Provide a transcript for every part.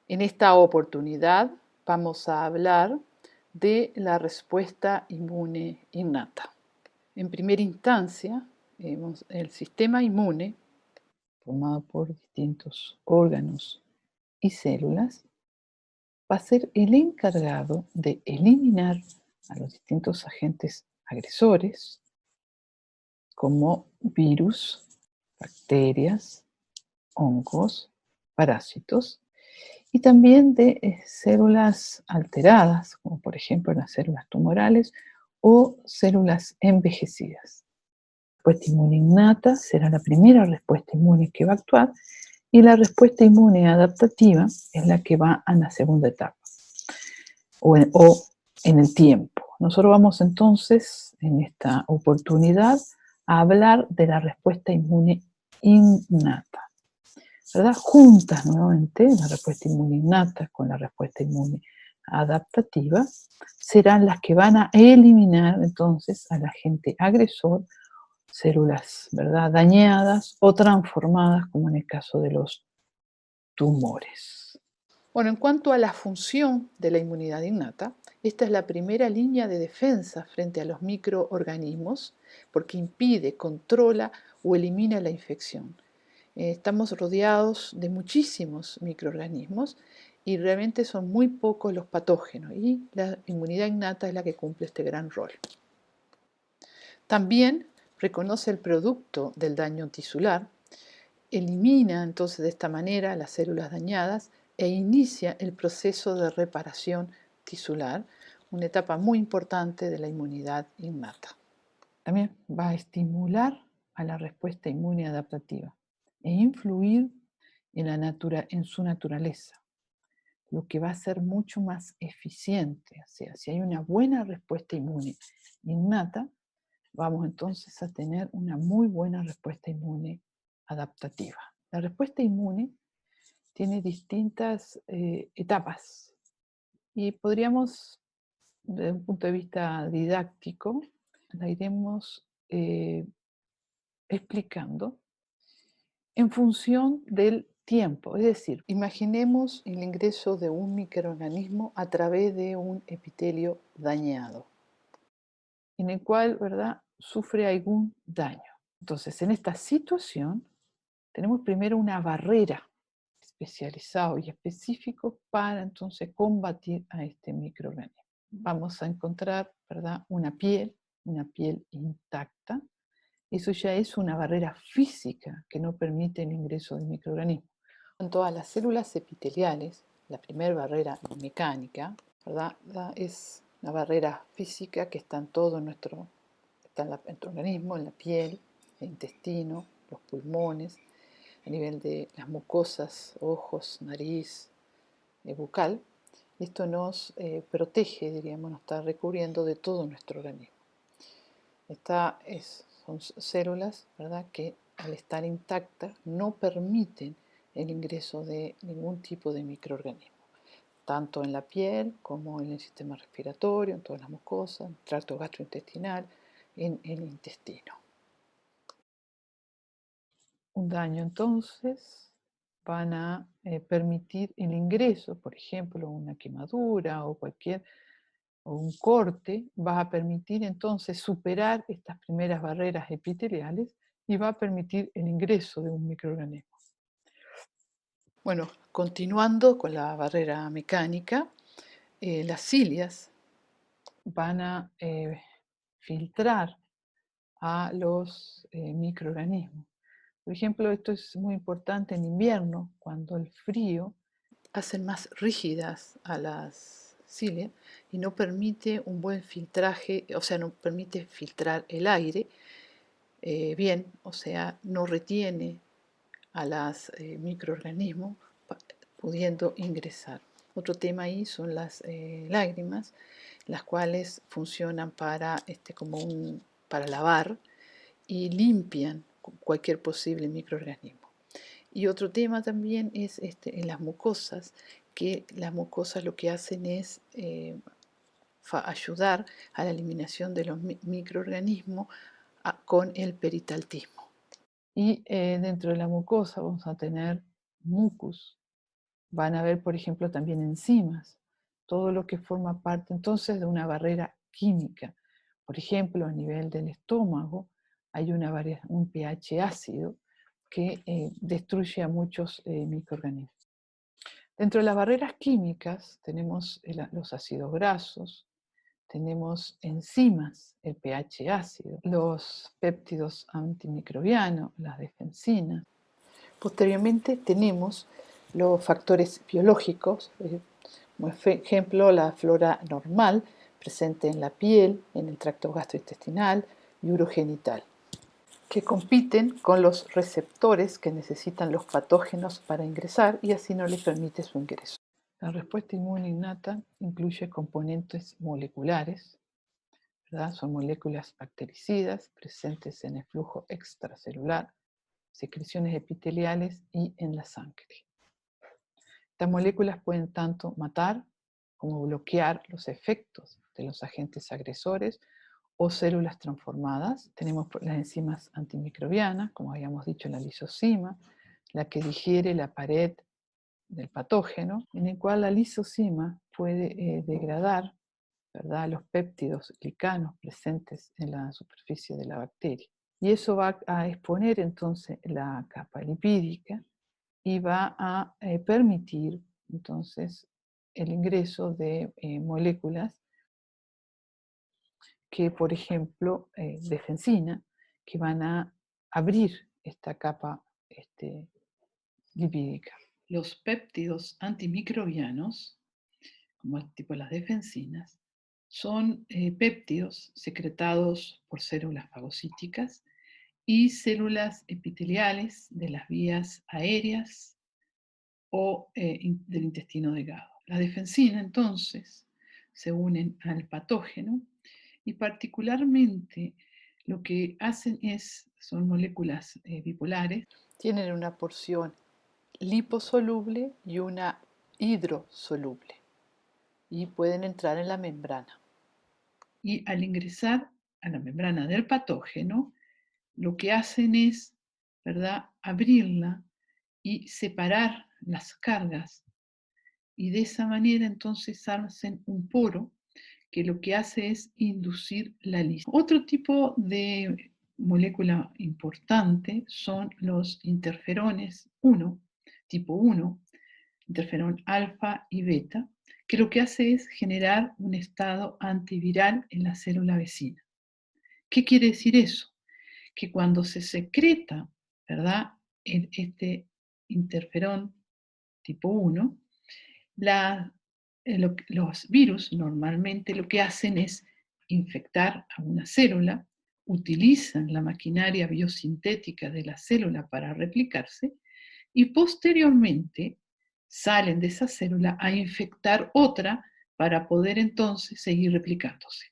En esta oportunidad vamos a hablar de la respuesta inmune innata. En primera instancia, el sistema inmune, formado por distintos órganos y células, va a ser el encargado de eliminar a los distintos agentes agresores, como virus, bacterias, hongos, parásitos, y también de células alteradas, como por ejemplo las células tumorales o células envejecidas. La respuesta inmune innata será la primera respuesta inmune que va a actuar y la respuesta inmune adaptativa es la que va a la segunda etapa o en el tiempo. Nosotros vamos entonces en esta oportunidad a hablar de la respuesta inmune innata, ¿verdad? Juntas nuevamente, la respuesta inmune innata con la respuesta inmune adaptativa serán las que van a eliminar entonces al agente agresor, células, ¿verdad?, dañadas o transformadas, como en el caso de los tumores. Bueno, en cuanto a la función de la inmunidad innata, esta es la primera línea de defensa frente a los microorganismos porque impide, controla o elimina la infección. Estamos rodeados de muchísimos microorganismos y realmente son muy pocos los patógenos y la inmunidad innata es la que cumple este gran rol. También reconoce el producto del daño tisular, elimina entonces de esta manera las células dañadas e inicia el proceso de reparación tisular, una etapa muy importante de la inmunidad innata. También va a estimular a la respuesta inmune adaptativa e influir en su naturaleza, lo que va a ser mucho más eficiente. O sea, si hay una buena respuesta inmune innata, vamos entonces a tener una muy buena respuesta inmune adaptativa. La respuesta inmune tiene distintas etapas y podríamos, desde un punto de vista didáctico, la iremos explicando en función del tiempo. Es decir, imaginemos el ingreso de un microorganismo a través de un epitelio dañado, en el cual, ¿verdad?, sufre algún daño. Entonces, en esta situación, tenemos primero una barrera especializada y específico para entonces combatir a este microorganismo. Vamos a encontrar, ¿verdad?, una piel intacta. Eso ya es una barrera física que no permite el ingreso del microorganismo. En todas las células epiteliales, la primera barrera mecánica, ¿verdad?, es una barrera física que está en todo nuestro organismo, en la piel, el intestino, los pulmones, a nivel de las mucosas, ojos, nariz, bucal. Esto nos protege, diríamos, nos está recubriendo de todo nuestro organismo. Son células, ¿verdad?, que al estar intactas no permiten el ingreso de ningún tipo de microorganismo, tanto en la piel como en el sistema respiratorio, en todas las mucosas, en el tracto gastrointestinal, en el intestino. Un daño entonces van a permitir el ingreso, por ejemplo, una quemadura o un corte, va a permitir entonces superar estas primeras barreras epiteliales y va a permitir el ingreso de un microorganismo. Bueno, continuando con la barrera mecánica, las cilias van a filtrar a los microorganismos. Por ejemplo, esto es muy importante en invierno, cuando el frío hace más rígidas a las cilias y no permite un buen filtraje, o sea, no permite filtrar el aire bien, o sea, no retiene a los microorganismos pudiendo ingresar. Otro tema ahí son las lágrimas, las cuales funcionan para lavar y limpian cualquier posible microorganismo. Y otro tema también es en las mucosas, que las mucosas lo que hacen es ayudar a la eliminación de los microorganismos con el peritaltismo. Y dentro de la mucosa vamos a tener mucus, Van a haber, por ejemplo, también enzimas, todo lo que forma parte entonces de una barrera química. Por ejemplo, a nivel del estómago hay un pH ácido que destruye a muchos microorganismos. Dentro de las barreras químicas tenemos los ácidos grasos, tenemos enzimas, el pH ácido, los péptidos antimicrobianos, las defensinas. Posteriormente tenemos los factores biológicos, como ejemplo la flora normal presente en la piel, en el tracto gastrointestinal y urogenital, que compiten con los receptores que necesitan los patógenos para ingresar y así no les permite su ingreso. La respuesta inmune innata incluye componentes moleculares, ¿verdad? Son moléculas bactericidas presentes en el flujo extracelular, secreciones epiteliales y en la sangre. Estas moléculas pueden tanto matar como bloquear los efectos de los agentes agresores o células transformadas. Tenemos las enzimas antimicrobianas, como habíamos dicho, la lisozima, la que digiere la pared del patógeno, en el cual la lisozima puede degradar, ¿verdad?, los péptidos glicanos presentes en la superficie de la bacteria. Y eso va a exponer entonces la capa lipídica y va a permitir entonces el ingreso de moléculas que, por ejemplo, defensina, que van a abrir esta capa lipídica. Los péptidos antimicrobianos, como el tipo de las defensinas, son péptidos secretados por células fagocíticas y células epiteliales de las vías aéreas o del intestino delgado. La defensina, entonces, se unen al patógeno y particularmente lo que hacen son moléculas bipolares. Tienen una porción liposoluble y una hidrosoluble y pueden entrar en la membrana. Y al ingresar a la membrana del patógeno, lo que hacen es, ¿verdad?, abrirla y separar las cargas. Y de esa manera entonces hacen un poro que lo que hace es inducir la lisis. Otro tipo de molécula importante son los interferones 1, tipo 1, interferón alfa y beta, que lo que hace es generar un estado antiviral en la célula vecina. ¿Qué quiere decir eso? Que cuando se secreta, ¿verdad?, este interferón tipo 1, los virus normalmente lo que hacen es infectar a una célula, utilizan la maquinaria biosintética de la célula para replicarse y posteriormente salen de esa célula a infectar otra para poder entonces seguir replicándose.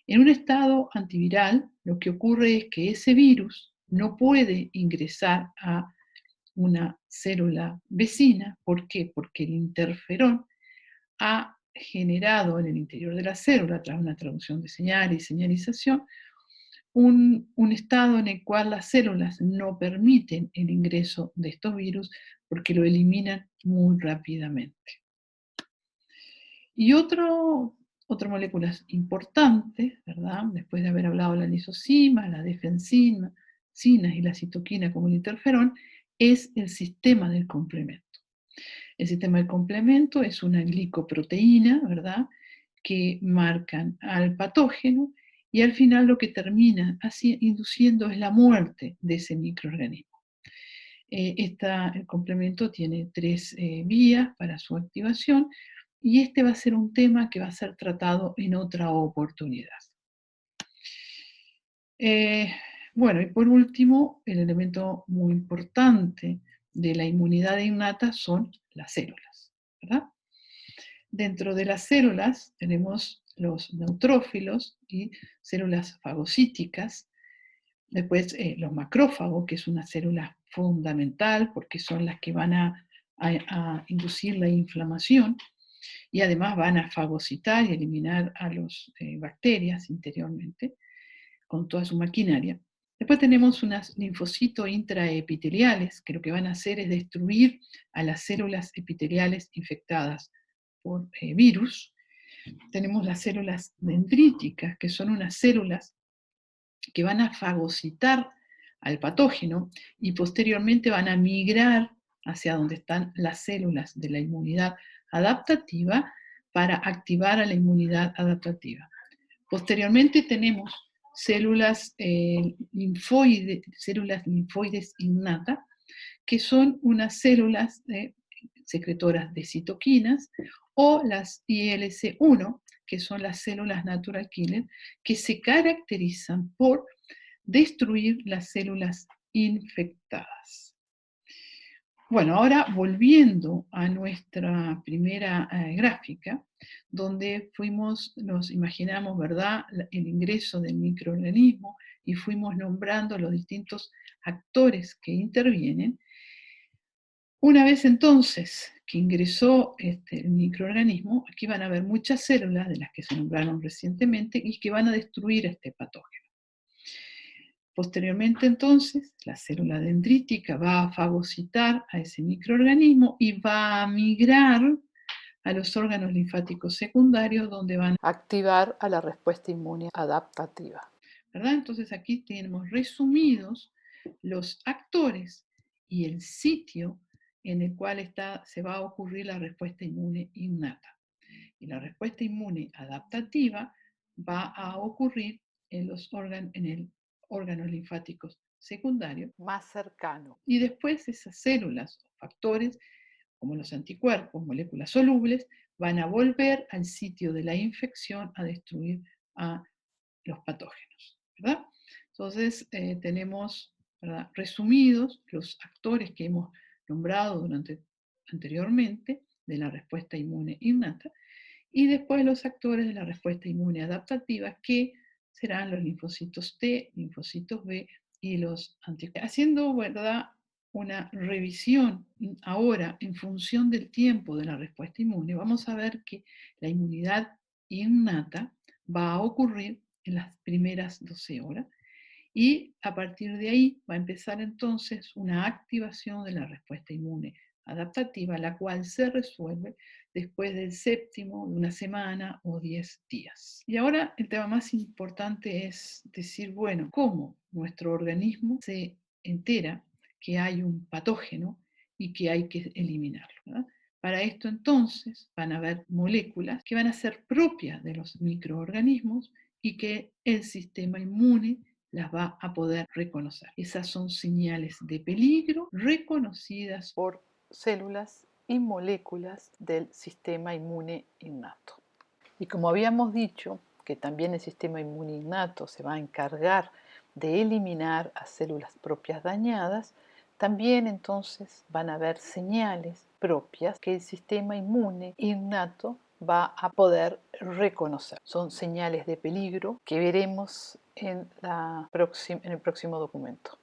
En un estado antiviral, lo que ocurre es que ese virus no puede ingresar a una célula vecina. ¿Por qué? Porque el interferón ha generado en el interior de la célula, a través de una traducción de señales y señalización, un estado en el cual las células no permiten el ingreso de estos virus porque lo eliminan muy rápidamente. Y otra molécula importante, ¿verdad?, después de haber hablado de la lisozima, la defensinas y la citoquina como el interferón, es el sistema del complemento. El sistema del complemento es una glicoproteína, ¿verdad?, que marcan al patógeno y al final lo que termina así induciendo es la muerte de ese microorganismo. El complemento tiene 3 vías para su activación y este va a ser un tema que va a ser tratado en otra oportunidad. Bueno, y por último, el elemento muy importante de la inmunidad innata son las células, ¿verdad? Dentro de las células tenemos los neutrófilos y células fagocíticas. Después los macrófagos, que es una célula fundamental porque son las que van a inducir la inflamación y además van a fagocitar y eliminar a las bacterias interiormente con toda su maquinaria. Después tenemos unos linfocitos intraepiteliales, que lo que van a hacer es destruir a las células epiteliales infectadas por virus. Tenemos las células dendríticas, que son unas células que van a fagocitar al patógeno y posteriormente van a migrar hacia donde están las células de la inmunidad adaptativa para activar a la inmunidad adaptativa. Posteriormente tenemos células linfoides innatas, que son unas células secretoras de citoquinas, o las ILC1, que son las células natural killer, que se caracterizan por destruir las células infectadas. Bueno, ahora volviendo a nuestra primera gráfica, donde nos imaginamos, ¿verdad?, el ingreso del microorganismo y fuimos nombrando los distintos actores que intervienen. Una vez entonces que ingresó el microorganismo, aquí van a haber muchas células de las que se nombraron recientemente y que van a destruir este patógeno. Posteriormente entonces, la célula dendrítica va a fagocitar a ese microorganismo y va a migrar a los órganos linfáticos secundarios, donde van a activar a la respuesta inmune adaptativa, ¿verdad? Entonces aquí tenemos resumidos los actores y el sitio en el cual se va a ocurrir la respuesta inmune innata. Y la respuesta inmune adaptativa va a ocurrir en el órganos linfáticos secundarios más cercano. Y después esas células o factores, como los anticuerpos, moléculas solubles, van a volver al sitio de la infección a destruir a los patógenos, ¿verdad? Entonces tenemos, ¿verdad?, resumidos los actores que hemos nombrado anteriormente de la respuesta inmune innata, y después los actores de la respuesta inmune adaptativa, que serán los linfocitos T, linfocitos B y los anticuerpos. Haciendo, ¿verdad?, una revisión ahora en función del tiempo de la respuesta inmune, vamos a ver que la inmunidad innata va a ocurrir en las primeras 12 horas y a partir de ahí va a empezar entonces una activación de la respuesta inmune adaptativa, la cual se resuelve después del séptimo, de una semana o 10 días. Y ahora el tema más importante es decir, bueno, ¿cómo nuestro organismo se entera que hay un patógeno y que hay que eliminarlo, ¿verdad? Para esto entonces van a haber moléculas que van a ser propias de los microorganismos y que el sistema inmune las va a poder reconocer. Esas son señales de peligro reconocidas por células y moléculas del sistema inmune innato. Y como habíamos dicho, que también el sistema inmune innato se va a encargar de eliminar a células propias dañadas, también entonces van a haber señales propias que el sistema inmune innato va a poder reconocer. Son señales de peligro que veremos en el próximo documento.